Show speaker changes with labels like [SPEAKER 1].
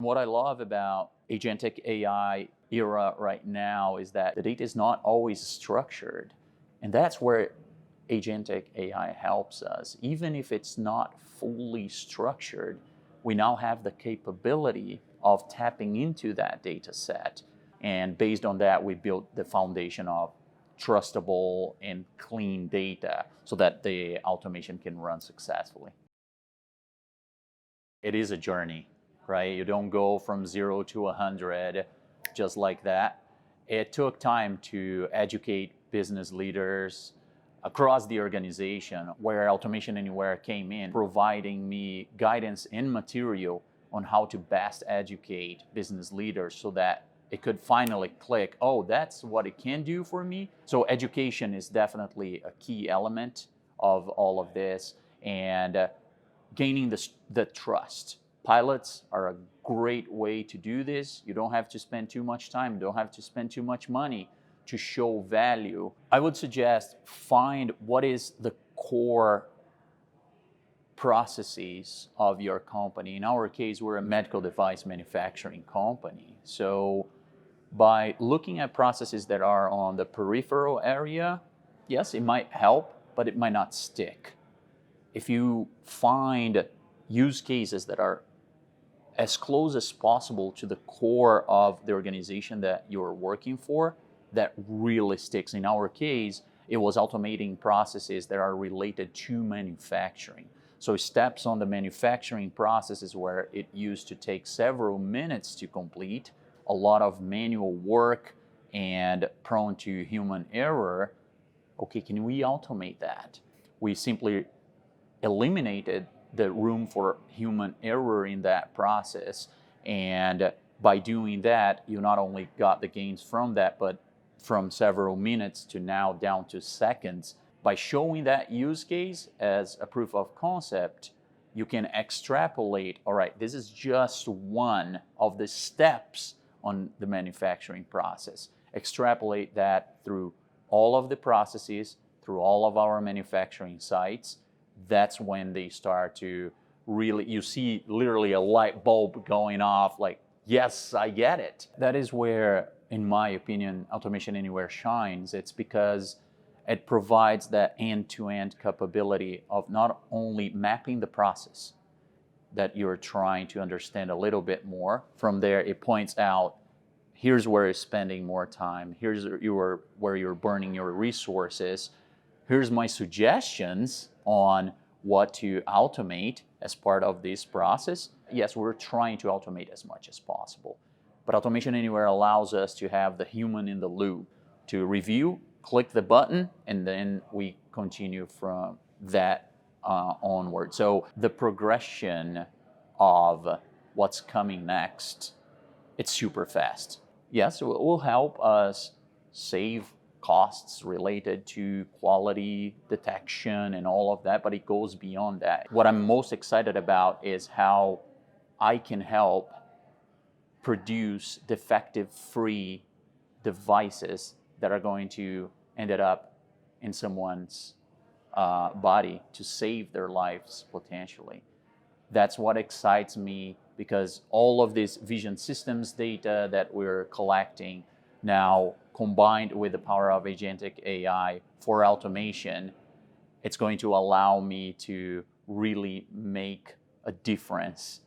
[SPEAKER 1] what I love about Agentic AI era right now is that the data is not always structured. And that's where Agentic AI helps us. Even if it's not fully structured, we now have the capability of tapping into that data set. And based on that, we built the foundation of trustable and clean data so that the automation can run successfully. It is a journey, right? You don't go from 0 to 100 just like that. It took time to educate business leaders across the organization, where Automation Anywhere came in, providing me guidance and material on how to best educate business leaders so that it could finally click, oh, that's what it can do for me. So education is definitely a key element of all of this, and gaining the trust. Pilots are a great way to do this. You don't have to spend too much time, you don't have to spend too much money to show value. I would suggest find what is the core processes of your company. In our case, we're a medical device manufacturing company. So by looking at processes that are on the peripheral area, yes, it might help, but it might not stick. If you find use cases that are as close as possible to the core of the organization that you're working for, that really sticks. In our case, it was automating processes that are related to manufacturing. So steps on the manufacturing processes where it used to take several minutes to complete, a lot of manual work and prone to human error. Okay, can we automate that? We simply eliminated the room for human error in that process. And by doing that, you not only got the gains from that, but from several minutes to now down to seconds. By showing that use case as a proof of concept, you can extrapolate, all right, this is just one of the steps on the manufacturing process. Extrapolate that through all of the processes, through all of our manufacturing sites. That's when they start to really, you see literally a light bulb going off, like, yes, I get it. That is where, in my opinion, Automation Anywhere shines. It's because it provides that end-to-end capability of not only mapping the process that you're trying to understand a little bit more. From there, it points out, here's where you're spending more time, here's where you're burning your resources, here's my suggestions on what to automate as part of this process. Yes, we're trying to automate as much as possible, but Automation Anywhere allows us to have the human in the loop to review, click the button, and then we continue from that onward. So the progression of what's coming next, it's super fast. Yes, it will help us save costs related to quality detection and all of that, but it goes beyond that. What I'm most excited about is how I can help produce defective-free devices that are going to end up in someone's body to save their lives potentially. That's what excites me, because all of this vision systems data that we're collecting now, combined with the power of Agentic AI for automation, it's going to allow me to really make a difference